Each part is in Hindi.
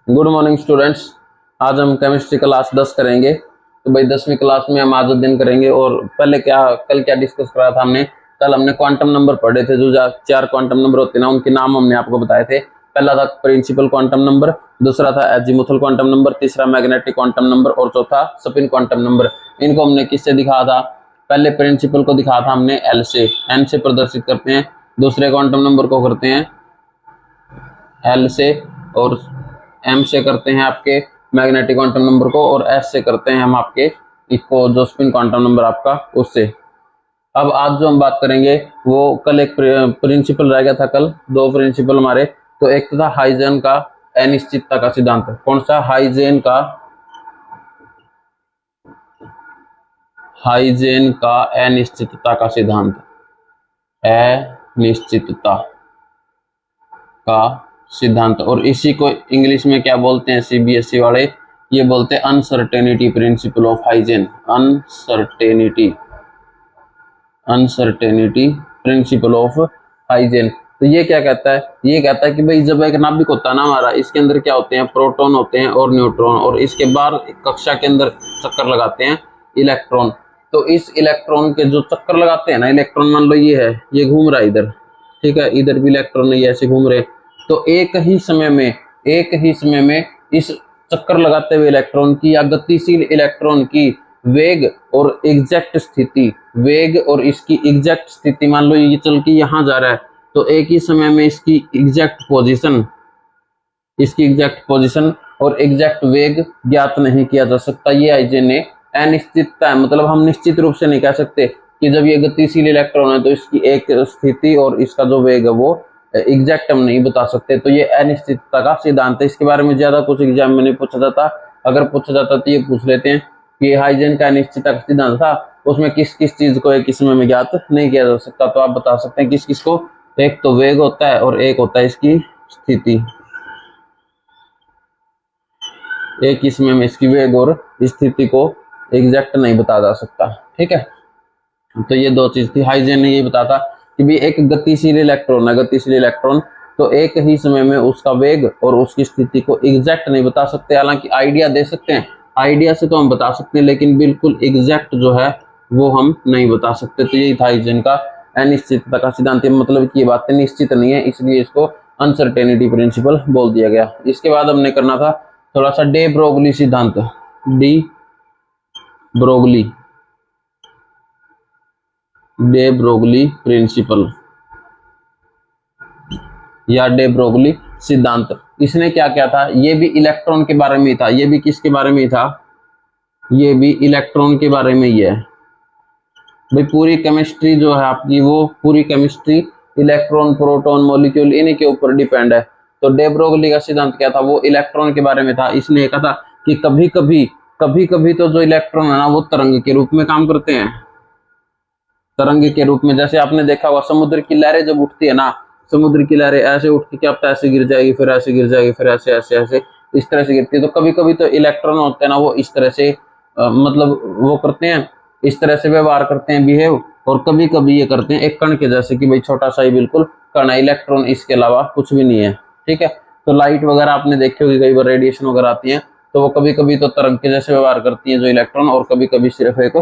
Good morning students. आज हम केमिस्ट्री क्लास 10 करेंगे। तो भाई 10वीं क्लास में हम आज दिन करेंगे। और पहले कल क्या डिस्कस करा था हमने? कल हमने क्वांटम नंबर पढ़े थे। जो 4 क्वांटम नंबर होते हैं ना, उनके नाम हमने आपको बताए थे। पहला था प्रिंसिपल क्वांटम नंबर, दूसरा था एजीमुथल क्वांटम नंबर, तीसरा मैग्नेटिक क्वांटम नंबर और चौथा स्पिन क्वांटम नंबर। इनको हमने किससे दिखाया था? पहले प्रिंसिपल को दिखाया था हमने एल से, एन से प्रदर्शित करते हैं। दूसरे क्वांटम नंबर को करते हैं एल से, और एम से करते हैं आपके मैग्नेटिक क्वांटम नंबर को, और एस से करते हैं हम आपके इसको जो स्पिन क्वांटम नंबर आपका उससे। अब आज जो हम बात करेंगे वो कल एक प्रिंसिपल रह गया था। कल 2 प्रिंसिपल हमारे। तो एक था हाइजेन का अनिश्चितता का सिद्धांत। कौन सा? हाइजेन का अनिश्चितता का सिद्धांत। अनिश्चितता का सिद्धांत। और इसी को इंग्लिश में क्या बोलते हैं सीबीएसई वाले? ये बोलते हैं uncertainty principle of Huygens. Uncertainty principle of Huygens. तो ये क्या कहता है? ये कहता है कि भाई जब एक नाभिक होता है ना हमारा, इसके अंदर क्या होते हैं? प्रोटॉन होते हैं और न्यूट्रॉन, और इसके बाहर कक्षा के अंदर चक्कर लगाते हैं इलेक्ट्रॉन। तो इस इलेक्ट्रॉन के जो चक्कर लगाते हैं ना, इलेक्ट्रॉन मान लो ये है, ये घूम रहा है इधर, ठीक है, इधर भी इलेक्ट्रॉन नहीं ऐसे घूम रहे। तो एक ही समय में इस चक्कर लगाते हुए इलेक्ट्रॉन की या गतिशील इलेक्ट्रॉन की वेग और एग्जैक्ट स्थिति, वेग और इसकी एग्जैक्ट स्थिति, मान लो ये चल के यहाँ जा रहा है, तो एक ही समय में इसकी एग्जैक्ट पोजीशन और एग्जैक्ट वेग ज्ञात नहीं किया जा सकता। ये हाइजेन ने अनिश्चितता है। मतलब हम निश्चित रूप से नहीं कह सकते कि जब ये गतिशील इलेक्ट्रॉन है तो इसकी एक स्थिति और इसका जो वेग है वो एग्जैक्ट हम नहीं बता सकते। तो ये अनिश्चितता का सिद्धांत है। इसके बारे में ज्यादा कुछ एग्जाम में नहीं पूछा जाता। अगर पूछा जाता तो ये पूछ लेते हैं कि हाइजेन का अनिश्चितता का सिद्धांत था, उसमें किस किस चीज को एक ही समय में ज्ञात नहीं किया जा सकता। तो आप बता सकते हैं किस किस को? एक तो वेग होता है और एक होता है इसकी स्थिति। एक ही समय में इसकी वेग और स्थिति को एग्जैक्ट नहीं बताया जा सकता। ठीक है, तो ये 2 चीज थी। हाइजेन ने ये बताता कि भी एक गतिशील इलेक्ट्रॉन है, गतिशील इलेक्ट्रॉन तो एक ही समय में उसका वेग और उसकी स्थिति को एग्जैक्ट नहीं बता सकते। हालांकि आइडिया दे सकते हैं, आइडिया से तो हम बता सकते हैं, लेकिन बिल्कुल एग्जैक्ट जो है वो हम नहीं बता सकते। तो यही था हाइजेन का अनिश्चितता का सिद्धांत। मतलब कि ये बातें निश्चित नहीं है, इसलिए इसको अनसर्टेनिटी प्रिंसिपल बोल दिया गया। इसके बाद हमने करना था थोड़ा सा डे ब्रोगली सिद्धांत। डी ब्रोगली प्रिंसिपल या डे ब्रोगली सिद्धांत। इसने क्या क्या था? ये भी इलेक्ट्रॉन के बारे में था। ये भी किसके बारे में था? ये भी इलेक्ट्रॉन के बारे में ही है। भाई पूरी केमिस्ट्री जो है आपकी, वो पूरी केमिस्ट्री इलेक्ट्रॉन, प्रोटॉन, मॉलिक्यूल इन्हीं के ऊपर डिपेंड है। तो डे ब्रोगली का सिद्धांत क्या था? वो इलेक्ट्रॉन के बारे में था। इसने कहा था कि कभी कभी तो जो इलेक्ट्रॉन है ना वो तरंग के रूप में काम करते हैं। तरंग के रूप में, जैसे आपने देखा हुआ समुद्र की लहरें जब उठती है ना, समुद्र की लहरें ऐसे उठ के क्या पता ऐसे गिर जाएगी, फिर ऐसे गिर जाएगी, फिर ऐसे ऐसे ऐसे इस तरह से गिरती है। तो कभी कभी तो इलेक्ट्रॉन होते हैं ना वो इस तरह से मतलब वो करते हैं, इस तरह से व्यवहार करते हैं, बिहेव। और कभी कभी ये करते हैं एक कण के जैसे कि भाई छोटा सा ही बिल्कुल कण है, इलेक्ट्रॉन इसके अलावा कुछ भी नहीं है। ठीक है, तो लाइट वगैरह आपने देखी होगी, कई बार रेडिएशन वगैरह आती है तो वो कभी कभी तो तरंग के जैसे व्यवहार करती है जो इलेक्ट्रॉन, और कभी कभी सिर्फ एक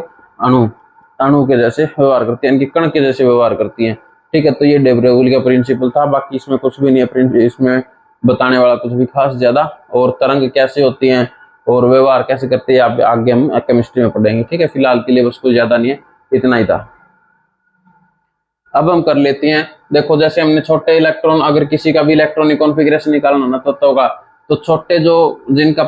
अणु के जैसे व्यवहार करती है, इनकी कण के जैसे व्यवहार करती है। ठीक है, तो ये डे ब्रोगली का प्रिंसिपल था। बाकी इसमें कुछ भी नहीं है, इसमें बताने वाला कुछ भी खास ज्यादा। और तरंग कैसे होती हैं और व्यवहार कैसे करते हैं आप आगे हम केमिस्ट्री में पढ़ेंगे। ठीक है, फिलहाल के लिए बस कुछ ज्यादा नहीं है, इतना ही था। अब हम कर लेते हैं, देखो जैसे हमने छोटे इलेक्ट्रॉन, अगर किसी का भी इलेक्ट्रॉनिक कॉन्फ़िगरेशन निकालना ना तत्व का, तो छोटे जो जिनका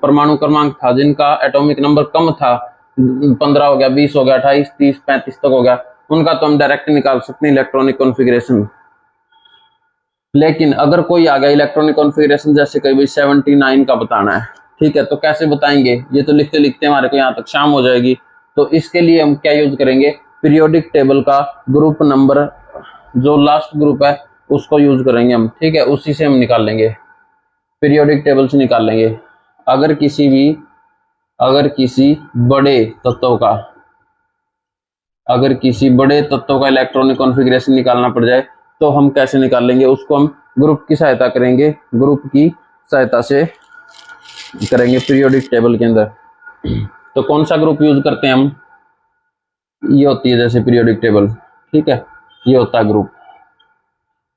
परमाणु क्रमांक था, जिनका एटॉमिक नंबर कम था, 15 हो गया, 20 हो गया, 28, 30, 35 तक हो गया, उनका तो हम डायरेक्ट निकाल सकते हैं इलेक्ट्रॉनिक कॉन्फ़िगरेशन। लेकिन अगर कोई आ गया इलेक्ट्रॉनिक कॉन्फ़िगरेशन जैसे कहीं भी 79 का बताना है, ठीक है, तो कैसे बताएंगे? ये तो लिखते लिखते हमारे को यहाँ तक शाम हो जाएगी। तो इसके लिए हम क्या यूज करेंगे? पीरियोडिक टेबल का ग्रुप नंबर, जो लास्ट ग्रुप है उसको यूज करेंगे हम। ठीक है, उसी से हम निकाल लेंगे, पीरियोडिक टेबल से निकाल लेंगे। अगर किसी बड़े तत्व का इलेक्ट्रॉनिक कॉन्फ़िगरेशन निकालना पड़ जाए तो हम कैसे निकाल लेंगे? उसको हम ग्रुप की सहायता करेंगे, ग्रुप की सहायता से करेंगे पीरियोडिक टेबल के अंदर। तो कौन सा ग्रुप यूज करते हैं हम, ये होती है जैसे पीरियोडिक टेबल, ठीक है, ये होता है ग्रुप,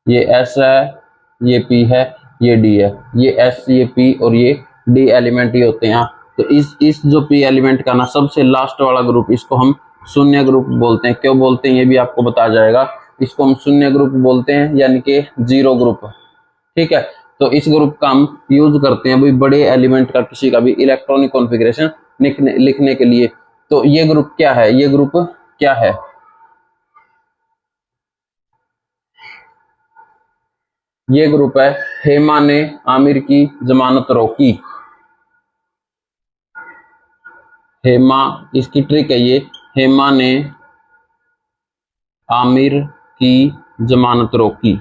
ये एस है, ये पी है, ये डी है, ये एस, ये पी और ये डी एलिमेंट ये होते हैं। तो इस जो पी एलिमेंट का ना सबसे लास्ट वाला ग्रुप, इसको हम शून्य ग्रुप बोलते हैं। क्यों बोलते हैं ये भी आपको बताया जाएगा। इसको हम शून्य ग्रुप बोलते हैं, यानी कि जीरो ग्रुप, ठीक है। तो इस ग्रुप का हम यूज करते हैं भाई बड़े एलिमेंट का किसी का भी इलेक्ट्रॉनिक कॉन्फ़िगरेशन लिखने के लिए। तो ये ग्रुप क्या है, ये ग्रुप क्या है, ये ग्रुप है हेमा ने आमिर की जमानत रोकी। हेमा, इसकी ट्रिक है ये, हेमा ने आमिर की जमानत रोकी।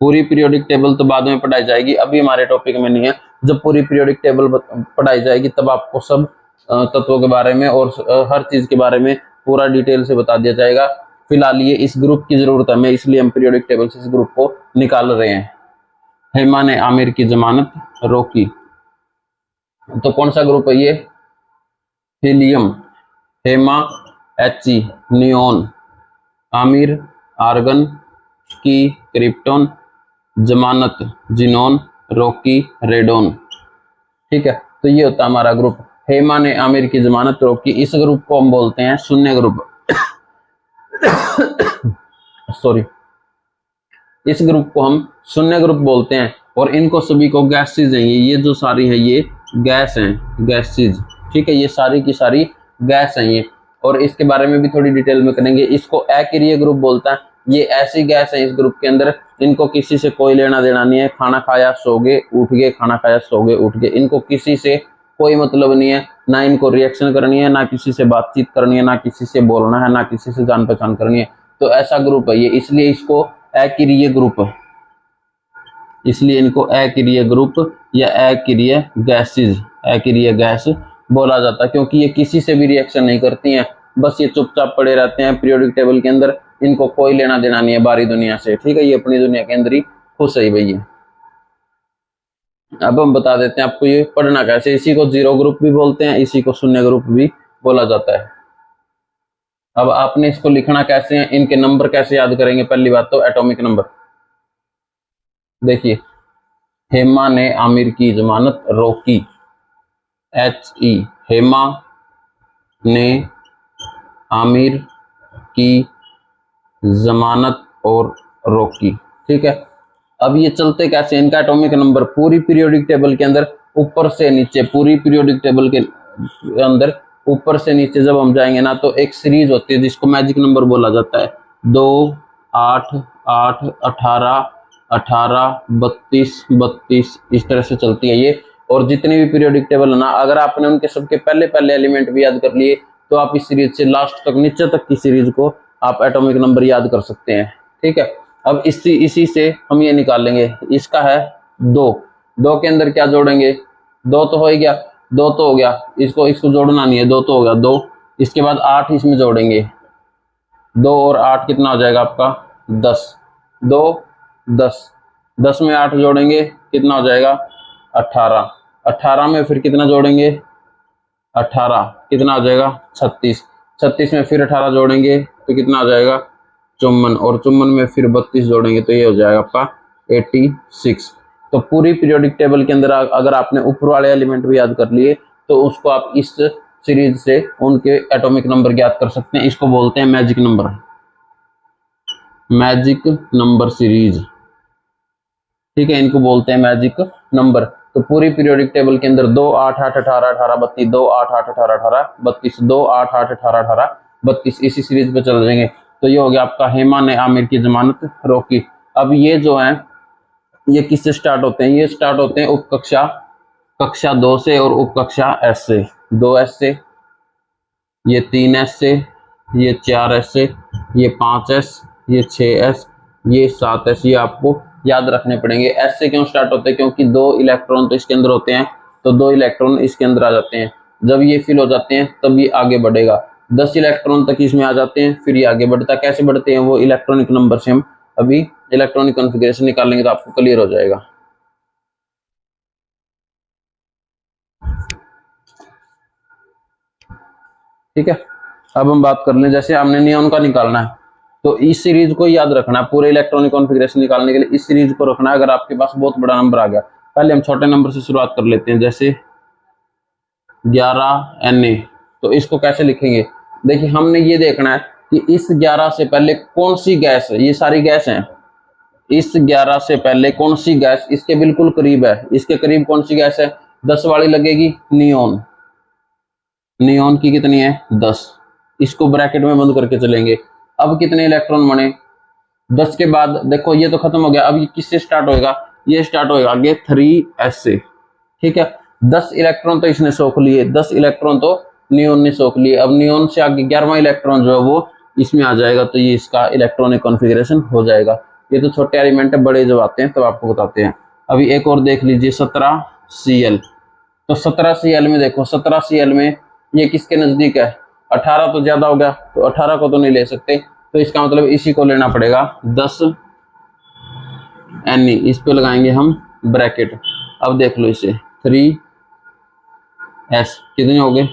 पूरी पीरियोडिक टेबल तो बाद में पढ़ाई जाएगी, अभी हमारे टॉपिक में नहीं है। जब पूरी पीरियोडिक टेबल पढ़ाई जाएगी तब आपको सब तत्वों के बारे में और हर चीज के बारे में पूरा डिटेल से बता दिया जाएगा। फिलहाल ये इस ग्रुप की जरूरत है हमें, इसलिए हम पीरियोडिक टेबल से इस ग्रुप को निकाल रहे हैं। हेमा ने आमिर की जमानत रोकी, तो कौन सा ग्रुप है ये, helium, Hema He, neon, Aamir argon, की क्रिप्टोन, जमानत जिनोन, रोकी रेडोन, ठीक है। तो ये होता है हमारा ग्रुप, हेमा ने आमिर की जमानत रोकी। इस ग्रुप को हम बोलते हैं शून्य ग्रुप। सॉरी, इस ग्रुप को हम शून्य ग्रुप बोलते हैं। और इनको सभी को गैसेज हैं, ये जो सारी है ये गैस हैं, गैसेज, ठीक है, ये सारी की सारी गैस हैं ये। और इसके बारे में भी थोड़ी डिटेल में करेंगे। इसको अकेरिय ग्रुप बोलता है। ये ऐसी गैस है इस ग्रुप के अंदर, इनको किसी से कोई लेना देना नहीं है। खाना खाया सो गए उठ गए, खाना खाया सो गए उठ गए, इनको किसी से कोई मतलब नहीं है, ना इनको रिएक्शन करनी है, ना किसी से बातचीत करनी है, ना किसी से बोलना है, ना किसी से जान पहचान करनी है। तो ऐसा ग्रुप है ये, इसलिए इसको अकेरिय ग्रुप, इसलिए इनको अकेरिय ग्रुप या अकेरिय गैसेज, अकेरिय गैस बोला जाता है। क्योंकि ये किसी से भी रिएक्शन नहीं करती हैं, बस ये चुपचाप पड़े रहते हैं पीरियोडिक टेबल के अंदर, इनको कोई लेना देना नहीं है बाहरी दुनिया से, ठीक है, ये अपनी दुनिया के अंदर ही खुश है भैया। अब हम बता देते हैं आपको ये पढ़ना कैसे। इसी को जीरो ग्रुप भी बोलते हैं, इसी को शून्य ग्रुप भी बोला जाता है। अब आपने इसको लिखना कैसे है, इनके नंबर कैसे याद करेंगे। पहली बात तो एटॉमिक नंबर, देखिए, हेमा ने आमिर की जमानत रोकी, HE, हेमा ने आमिर की जमानत और रोकी, ठीक है। अब ये चलते कैसे, इनका एटॉमिक नंबर पूरी पीरियोडिक टेबल के अंदर ऊपर से नीचे, पूरी पीरियोडिक टेबल के अंदर ऊपर से नीचे जब हम जाएंगे ना, तो एक सीरीज होती है जिसको मैजिक नंबर बोला जाता है। 2, 8, 8, 18, 18, 32, 32, इस तरह से चलती है ये। और जितनी भी पीरियोडिक टेबल है ना, अगर आपने उनके सबके पहले पहले एलिमेंट भी याद कर लिए तो आप इस सीरीज से लास्ट तक, नीचे तक की सीरीज को आप एटॉमिक नंबर याद कर सकते हैं, ठीक है। अब इसी से हम ये निकाल लेंगे, इसका है 2, 2 के अंदर क्या जोड़ेंगे, 2 तो हो ही गया, 2 तो हो गया, इसको जोड़ना नहीं है, 2 तो हो गया 2। इसके बाद 8 इसमें जोड़ेंगे, 2 और 8 कितना हो जाएगा आपका 10, 2 10, 10 में 8 जोड़ेंगे कितना हो जाएगा 18, 18 में फिर कितना जोड़ेंगे 18, कितना हो जाएगा 36, 36 में फिर 18 जोड़ेंगे तो कितना हो जाएगा 54, और 54 में फिर 32 जोड़ेंगे तो ये हो जाएगा आपका 86। तो पूरी पीरियोडिक टेबल के अंदर अगर आपने ऊपर वाले एलिमेंट भी याद कर लिए तो उसको आप इस सीरीज से उनके एटॉमिक नंबर ज्ञात कर सकते हैं। इसको बोलते हैं magic number, magic number series, ठीक है, इनको बोलते हैं मैजिक नंबर। तो पूरी पीरियोडिक टेबल के अंदर 2, 8, 8, 18, 18, 32, 2, 8, 8, 18, 18, 32, 2, 8, 8, 18, 18, 32, इसी सीरीज पे चल जाएंगे। तो ये हो गया आपका हेमा ने आमिर की जमानत रोकी। अब ये जो है ये किससे स्टार्ट होते हैं, ये स्टार्ट होते हैं उपकक्षा कक्षा 2 से और उपकक्षा S से, 2S से, ये 3S से, ये 4S से, ये 5S, ये 6S, ये 7S, ये आपको याद रखने पड़ेंगे। एस से क्यों स्टार्ट होते हैं, क्योंकि 2 इलेक्ट्रॉन तो इसके अंदर होते हैं, तो 2 इलेक्ट्रॉन इसके अंदर आ जाते हैं। जब ये फिल हो जाते हैं तब ये आगे बढ़ेगा, 10 इलेक्ट्रॉन तक इसमें आ जाते हैं, फिर ये आगे बढ़ता है। कैसे बढ़ते हैं वो इलेक्ट्रॉनिक नंबर से हम अभी इलेक्ट्रॉनिक कॉन्फ़िगरेशन निकालेंगे तो आपको क्लियर हो जाएगा। ठीक है। अब हम बात कर लें, जैसे हमने नियॉन का निकालना है तो इस सीरीज को याद रखना है, पूरे इलेक्ट्रॉनिक कॉन्फ़िगरेशन निकालने के लिए इस सीरीज को रखना है। अगर आपके पास बहुत बड़ा नंबर आ गया, पहले हम छोटे नंबर से शुरुआत कर लेते हैं, जैसे 11Na, तो इसको कैसे लिखेंगे? देखिए हमने ये देखना है कि इस 11 से पहले कौन सी गैस है, ये सारी गैस हैं, इस 11 से पहले कौन सी गैस इसके बिल्कुल करीब है, इसके करीब कौन सी गैस है? 10 वाली लगेगी, नियॉन। नियॉन की कितनी है? 10। इसको ब्रैकेट में बंद करके चलेंगे। अब कितने इलेक्ट्रॉन बने? 10 के बाद देखो ये तो खत्म हो गया, अब ये किससे स्टार्ट होएगा? ये स्टार्ट होएगा आगे 3s से, ठीक है। 10 इलेक्ट्रॉन तो इसने सोख लिए, 10 इलेक्ट्रॉन तो नियॉन ने सोख लिए। अब नियॉन से आगे 11वां इलेक्ट्रॉन जो है वो इसमें आ जाएगा, तो ये इसका इलेक्ट्रॉनिक कॉन्फ़िगरेशन हो जाएगा। ये तो छोटे एलिमेंट है, बड़े जब आते हैं तब आपको बताते हैं। अभी एक और देख लीजिए, 17Cl। तो 17Cl में देखो, 17Cl में ये किसके नजदीक है? 18 तो ज्यादा हो गया, तो 18 को तो नहीं ले सकते, तो इसका मतलब इसी को लेना पड़ेगा, 10Ne। इस पे लगाएंगे हम ब्रैकेट। अब देख लो इसे, 3s कितने हो गए?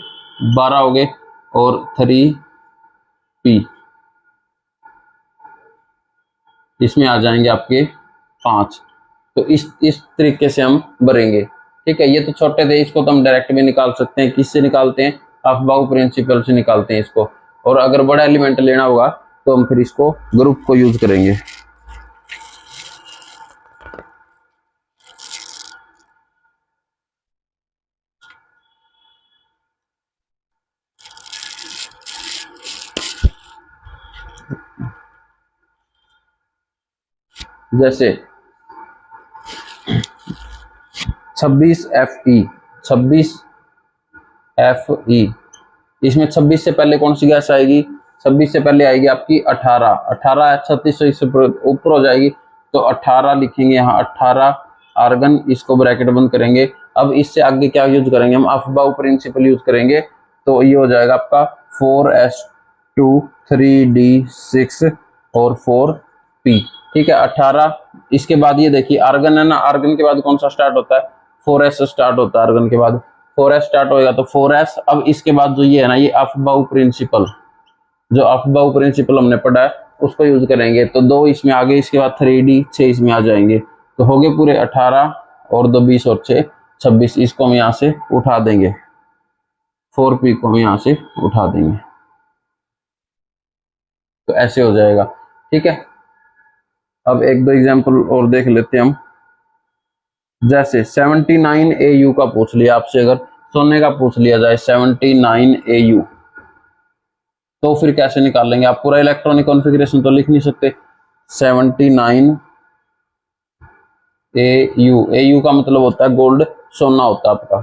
12 हो गए, और 3p इसमें आ जाएंगे आपके 5। तो इस तरीके से हम भरेंगे, ठीक है। ये तो छोटे थे, इसको तो हम डायरेक्ट भी निकाल सकते हैं। किससे निकालते हैं? अफबाउ प्रिंसिपल से निकालते हैं इसको। और अगर बड़ा एलिमेंट लेना होगा तो हम फिर इसको ग्रुप को यूज करेंगे। जैसे 26Fe, 26Fe, इसमें 26 से पहले कौन सी गैस आएगी? 26 से पहले आएगी आपकी 18। 18 36 से इससे ऊपर हो जाएगी, तो 18 लिखेंगे यहाँ, 18 आर्गन। इसको ब्रैकेट बंद करेंगे। अब इससे आगे क्या यूज करेंगे? हम अफबाउ प्रिंसिपल यूज करेंगे, तो ये हो जाएगा आपका 4s2 3d6 और 4p, ठीक है। 18। इसके बाद ये देखिए आर्गन है ना, आर्गन के बाद कौन सा स्टार्ट होता है? 4s स्टार्ट होता है आर्गन के बाद, 4s स्टार्ट होएगा तो 4s। अब इसके बाद जो ये है ना, ये अफबाउ प्रिंसिपल, जो अफबाउ प्रिंसिपल हमने पढ़ा है उसको यूज करेंगे। तो 2 इसमें आगे, इसके बाद 3d 6 इसमें आ जाएंगे, तो हो गए पूरे 18 और 2 20 और 6 26। इसको हम यहाँ से उठा देंगे, 4p को हम यहाँ से उठा देंगे, तो ऐसे हो जाएगा, ठीक है। अब एक दो एग्जाम्पल और देख लेते हैं हम। जैसे 79Au का पूछ लिया आपसे, अगर सोने का पूछ लिया जाए 79Au, तो फिर कैसे निकालेंगे? आप पूरा इलेक्ट्रॉनिक कॉन्फ़िगरेशन तो लिख नहीं सकते। 79Au, Au का मतलब होता है गोल्ड, सोना होता है आपका।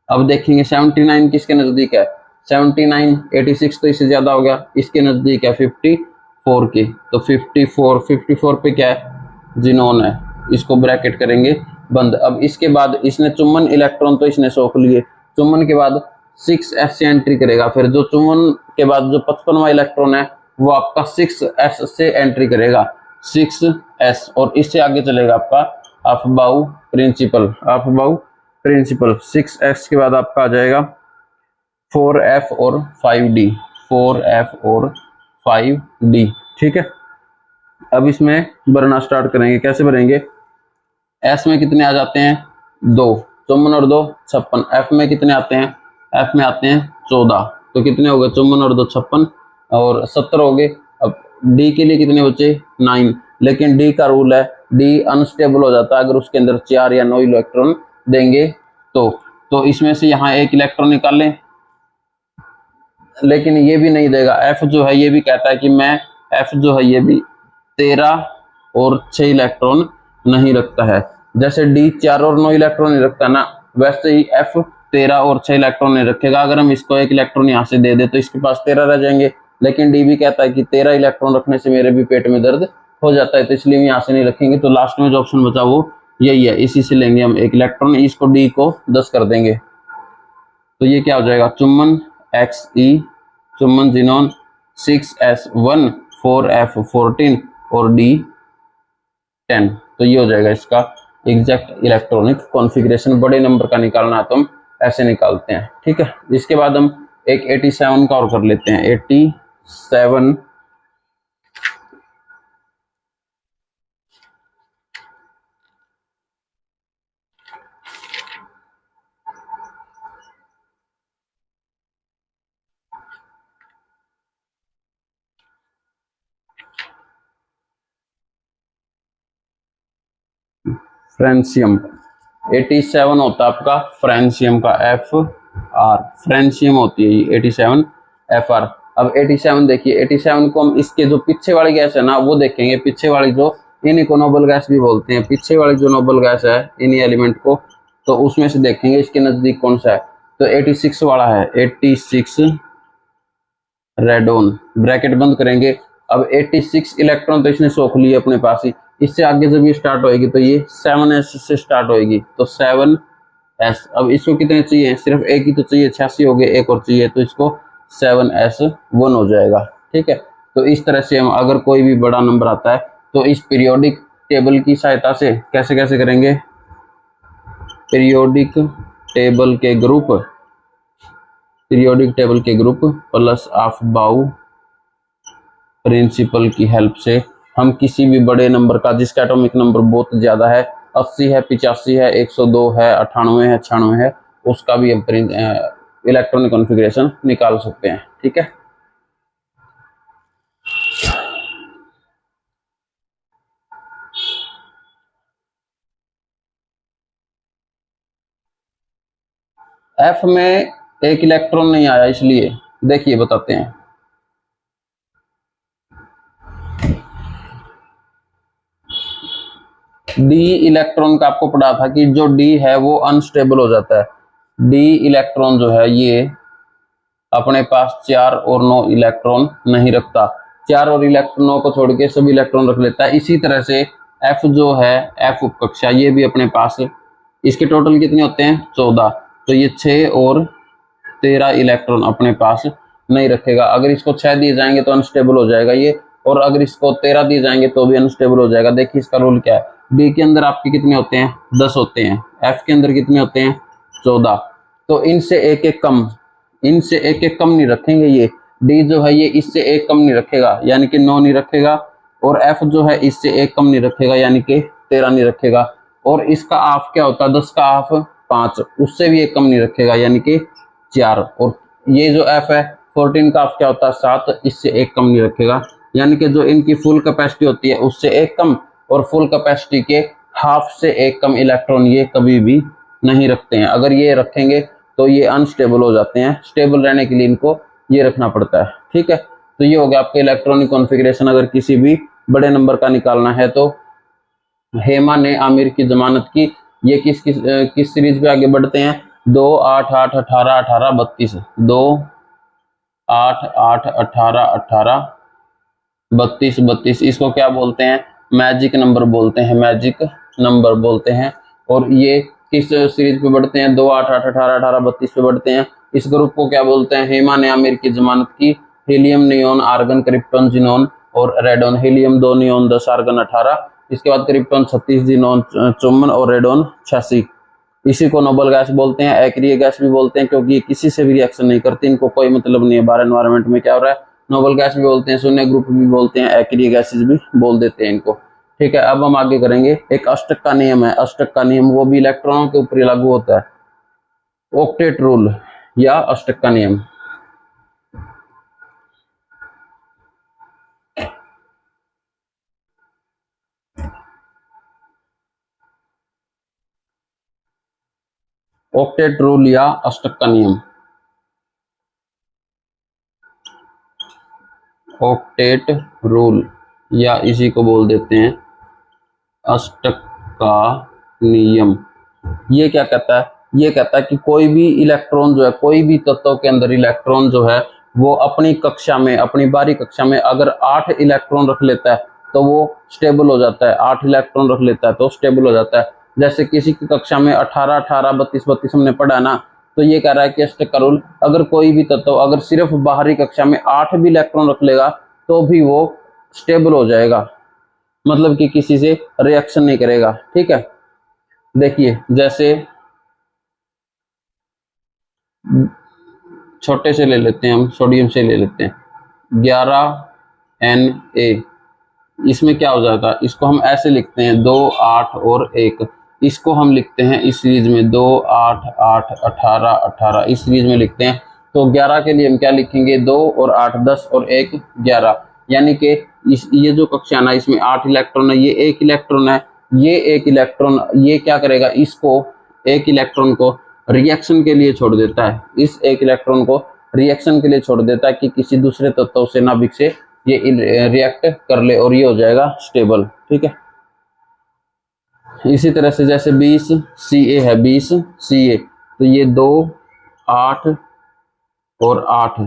अब देखेंगे 79 किसके नजदीक है? 79 86 तो इससे ज्यादा हो गया, इसके नजदीक है 54 के, तो 54 पे क्या है? जिनोन है। इसको ब्रैकेट करेंगे बंद। अब इसके बाद इसने चुम्बन इलेक्ट्रॉन तो इसने सोख लिए, चुम्बन के बाद 6s से एंट्री करेगा, फिर जो चुम्बन के बाद जो 55वां इलेक्ट्रॉन है वो आपका 6s से एंट्री करेगा, 6s, और इससे आगे चलेगा आपका Aufbau principal. Aufbau principal 6s के बाद आपका आ जाएगा 4f और 5d, 4f और 5d, ठीक है। अब इसमें भरना स्टार्ट करेंगे। कैसे भरेंगे? s में कितने आ जाते हैं? 2, चुम्बन और 2 56। f में कितने आते हैं? f में आते हैं 14, तो कितने हो गए? चुम्बन और 2 56 और 70 हो गए। अब d के लिए कितने बचे? 9, लेकिन d का रूल है, d अनस्टेबल हो जाता है अगर उसके अंदर 4 या 9 इलेक्ट्रॉन देंगे तो इसमें से यहाँ एक इलेक्ट्रॉन निकाल लें, लेकिन ये भी नहीं देगा। f जो है ये भी कहता है कि मैं, f जो है ये भी 13 और 6 इलेक्ट्रॉन नहीं रखता है। जैसे d 4 और 9 इलेक्ट्रॉन नहीं रखता ना, वैसे ही f 13 और 6 इलेक्ट्रॉन नहीं रखेगा। अगर हम इसको एक इलेक्ट्रॉन यहाँ से दे दे तो इसके पास 13 रह जाएंगे, लेकिन d भी कहता है कि 13 इलेक्ट्रॉन रखने से मेरे भी पेट में दर्द हो जाता है, तो इसलिए हम यहाँ से नहीं रखेंगे। तो लास्ट में जो ऑप्शन बचा वो यही है, इसी से लेंगे हम एक इलेक्ट्रॉन, इसको d को 10 कर देंगे, तो ये क्या हो जाएगा? चुम्बन xe, चुम्बन जिनोन 6s1 4f 14 और d 10, तो ये हो जाएगा इसका एग्जैक्ट इलेक्ट्रॉनिक कॉन्फ़िगरेशन। बड़े नंबर का निकालना है तो हम ऐसे निकालते हैं, ठीक है। इसके बाद हम एक 87 का और कर लेते हैं, 87 फ्रेंशियम, 87 होता है आपका फ्रेंशियम का, FR फ्रेंशियम होती है ये 87 FR। अब 87 देखिए, 87 को हम इसके जो पीछे वाली गैस है ना वो देखेंगे, पीछे वाली जो, इन्हीं को नोबल गैस भी बोलते हैं, पीछे वाली जो नोबल गैस है इन्हीं एलिमेंट को, तो उसमें से देखेंगे इसके नजदीक कौन सा है, तो 86 वाला है, 86 रेडोन, ब्रैकेट बंद करेंगे। अब 86 इलेक्ट्रॉन तो इसने सोख लिए अपने पास ही, इससे आगे जब ये स्टार्ट होएगी तो ये 7s से स्टार्ट होएगी, तो 7s। अब इसको कितने चाहिए, सिर्फ एक ही तो चाहिए, 86 हो गए, एक और चाहिए तो इसको 7s1 हो जाएगा। ठीक है, तो इस तरह से हम अगर कोई भी बड़ा नंबर आता है तो इस पीरियोडिक टेबल की सहायता से कैसे कैसे करेंगे, पीरियोडिक टेबल के ग्रुप, पीरियोडिक टेबल के ग्रुप प्लस ऑफ बाउ प्रिंसिपल की हेल्प से हम किसी भी बड़े नंबर का जिसका एटॉमिक नंबर बहुत ज्यादा है, 80 है, 85 है, 102 है, 98 है, 96 है, उसका भी हम इलेक्ट्रॉनिक कॉन्फ़िगरेशन निकाल सकते हैं। ठीक है, एफ में एक इलेक्ट्रॉन नहीं आया, इसलिए देखिए बताते हैं। डी इलेक्ट्रॉन का आपको पढ़ा था कि जो डी है वो अनस्टेबल हो जाता है। डी इलेक्ट्रॉन जो है ये अपने पास 4 और 9 इलेक्ट्रॉन नहीं रखता, 4 और इलेक्ट्रॉनों को छोड़ के सभी इलेक्ट्रॉन रख लेता है। इसी तरह से एफ जो है, एफ उपकक्षा, ये भी अपने पास, इसके टोटल कितने होते हैं 14, तो ये 6 और 13 इलेक्ट्रॉन अपने पास नहीं रखेगा। अगर इसको 6 दिए जाएंगे तो अनस्टेबल हो जाएगा ये, और अगर इसको 13 दिए जाएंगे तो भी अनस्टेबल हो जाएगा। देखिए इसका रूल क्या है, डी के अंदर आपके कितने होते हैं 10 होते हैं, एफ के अंदर कितने होते हैं 14, तो इनसे एक एक कम, इनसे एक एक कम नहीं रखेंगे। ये डी जो है ये इससे एक कम नहीं रखेगा यानी कि 9 नहीं रखेगा, और एफ जो है इससे एक कम नहीं रखेगा यानी कि 13 नहीं रखेगा, और इसका हाफ क्या होता है 10 का हाफ 5, उससे भी एक कम नहीं रखेगा यानी कि 4, और ये जो एफ है 14 का हाफ क्या होता है 7, इससे एक कम नहीं रखेगा यानी कि जो इनकी फुल कैपेसिटी होती है उससे एक कम, और फुल कैपेसिटी के हाफ से एक कम इलेक्ट्रॉन ये कभी भी नहीं रखते हैं। अगर ये रखेंगे तो ये अनस्टेबल हो जाते हैं, स्टेबल रहने के लिए इनको ये रखना पड़ता है। ठीक है, तो ये हो गया आपका इलेक्ट्रॉनिक कॉन्फ़िगरेशन अगर किसी भी बड़े नंबर का निकालना है तो। हेमा ने आमिर की जमानत की, ये किस सीरीज पे आगे बढ़ते हैं, 2 8 8 18 18 32, 2 8 8 18 18 32 32, इसको क्या बोलते हैं, मैजिक नंबर बोलते हैं, मैजिक नंबर बोलते हैं। और ये किस सीरीज पे बढ़ते हैं, 2 8 8 18 18 32 पे बढ़ते हैं। इस ग्रुप को क्या बोलते हैं, हेमा ने आमिर की जमानत की, helium neon argon krypton xenon और रेडोन, हीलियम 2 नियोन 10 आर्गन 18, इसके बाद क्रिप्टॉन 36 जिनोन 54 और रेडोन 86। इसी को नोबल गैस बोलते हैं, एक्रिय गैस भी बोलते हैं क्योंकि ये किसी से भी रिएक्शन नहीं करती, इनको कोई मतलब नहीं है बाहर एनवायरनमेंट में क्या हो रहा है। नोबल गैस भी बोलते हैं, शून्य ग्रुप भी बोलते हैं, एक्रिय गैसेस भी बोल देते हैं इनको। ठीक है, अब हम आगे करेंगे, एक अष्टक का नियम है, अष्टक का नियम वो भी इलेक्ट्रॉनों के ऊपर लागू होता है, ऑक्टेट रूल या अष्टक का नियम। ऑक्टेट रूल या अष्टक का नियम, ऑक्टेट रूल या इसी को बोल देते हैं अष्टक का नियम। ये क्या कहता है, ये कहता है कि कोई भी इलेक्ट्रॉन जो है, कोई भी तत्व के अंदर इलेक्ट्रॉन जो है वो अपनी कक्षा में, अपनी बाहरी कक्षा में अगर 8 इलेक्ट्रॉन रख लेता है तो वो स्टेबल हो जाता है, 8 इलेक्ट्रॉन रख लेता है तो स्टेबल हो जाता है। जैसे किसी की कक्षा में 18 18 32 32 हमने पढ़ा ना, तो ये कह रहा है कि अष्टक का रूल, अगर कोई भी तत्व अगर सिर्फ बाहरी कक्षा में 8 भी इलेक्ट्रॉन रख लेगा तो भी वो स्टेबल हो जाएगा, मतलब कि किसी से रिएक्शन नहीं करेगा। ठीक है, देखिए जैसे छोटे से ले लेते हैं, हम सोडियम से ले लेते हैं 11Na। इसमें क्या हो जाता, इसको हम ऐसे लिखते हैं 2 8 और 1। इसको हम लिखते हैं इस सीरीज में 2 8 8 18 18, इस सीरीज में लिखते हैं। तो 11 के लिए हम क्या लिखेंगे, 2 और 8 10 और 1 11, यानी कि इस ये जो कक्षा ना इसमें 8 इलेक्ट्रॉन है, ये 1 इलेक्ट्रॉन है, ये 1 इलेक्ट्रॉन ये क्या करेगा, इसको 1 इलेक्ट्रॉन को रिएक्शन के लिए छोड़ देता है, इस 1 इलेक्ट्रॉन को रिएक्शन के लिए छोड़ देता है कि किसी दूसरे तत्व से नाभिक से ये रिएक्ट कर ले और ये हो जाएगा स्टेबल। ठीक है, इसी तरह से जैसे 20 Ca है, 20 Ca, तो ये 2 8 और 8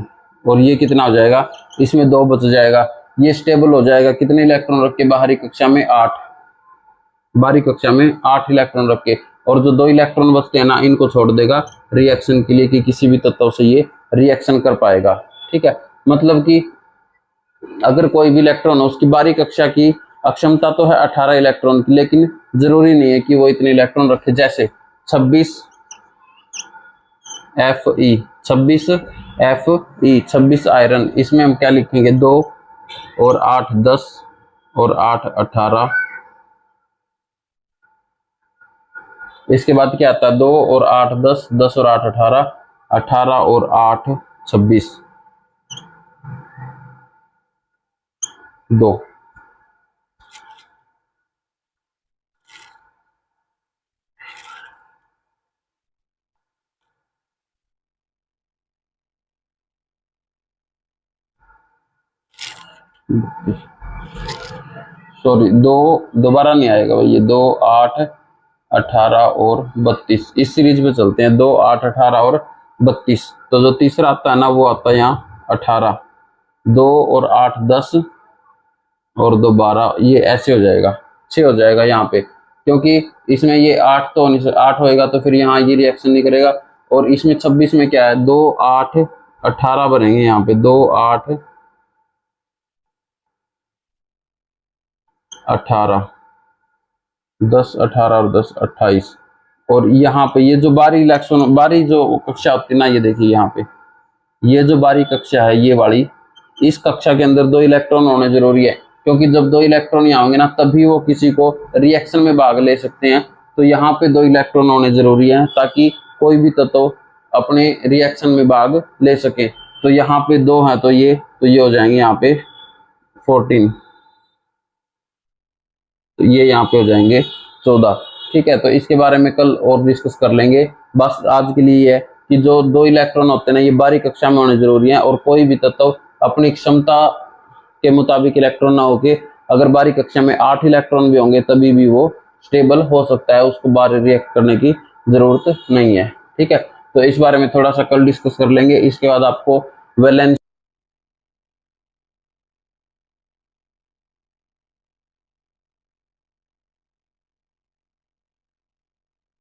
और ये कितना हो जाएगा, इसमें 2 बच जाएगा, ये स्टेबल हो जाएगा। कितने इलेक्ट्रॉन रख के, बाहरी कक्षा में 8, बाहरी कक्षा में 8 इलेक्ट्रॉन रख के, और जो 2 इलेक्ट्रॉन बचते हैं ना इनको छोड़ देगा रिएक्शन के लिए कि किसी भी तत्व से ये रिएक्शन कर पाएगा। ठीक है, मतलब कि अगर कोई भी इलेक्ट्रॉन हो उसकी बाहरी कक्षा की अक्षमता तो है 18 इलेक्ट्रॉन की, लेकिन जरूरी नहीं है कि वो इतने इलेक्ट्रॉन रखे। जैसे 26 Fe 26 आयरन, इसमें हम क्या लिखेंगे, 2 और 8 10 और 8 18। इसके बाद क्या आता है, 2 और 8 10, 10 और 8 18, 18 और 8 26, 2। सॉरी, 2 दोबारा नहीं आएगा भाई, ये 2 8 18 और 32, इस सीरीज में चलते हैं 2 8 18 और 32। तो जो तीसरा आता है ना वो आता है यहाँ 18, 2 और 8 10 और 2 12, ये ऐसे हो जाएगा 6 हो जाएगा यहाँ पे, क्योंकि इसमें ये 8 तो 8 होएगा तो फिर यहाँ ये रिएक्शन नहीं करेगा। और इसमें 26 में क्या है, 2 8 18 बनेंगे यहाँ पे, 2 8 18, 10 18 और 10 28। और यहाँ पे ये जो बारी इलेक्ट्रॉन, बारी जो कक्षा होती है ना, ये देखिए यहाँ पे ये जो बारी कक्षा है ये वाली, इस कक्षा के अंदर 2 इलेक्ट्रॉन होने जरूरी है, क्योंकि जब 2 इलेक्ट्रॉन यहाँ होंगे ना तभी वो किसी को रिएक्शन में भाग ले सकते हैं। तो यहाँ पे 2 इलेक्ट्रॉन होने जरूरी है ताकि कोई भी तत्व अपने रिएक्शन में भाग ले सके। तो यहाँ पे 2 है तो ये हो जाएंगे यहाँ पे 14, तो ये यहाँ पे हो जाएंगे 14। ठीक है, तो इसके बारे में कल और डिस्कस कर लेंगे। बस आज के लिए ये है कि जो 2 इलेक्ट्रॉन होते हैं ना ये बाहरी कक्षा में होने जरूरी है, और कोई भी तत्व अपनी क्षमता के मुताबिक इलेक्ट्रॉन ना होके अगर बाहरी कक्षा में 8 इलेक्ट्रॉन भी होंगे तभी भी वो स्टेबल हो सकता है, उसको बाहर रिएक्ट करने की जरूरत नहीं है। ठीक है, तो इस बारे में थोड़ा सा कल डिस्कस कर लेंगे। इसके बाद आपको वैलेंस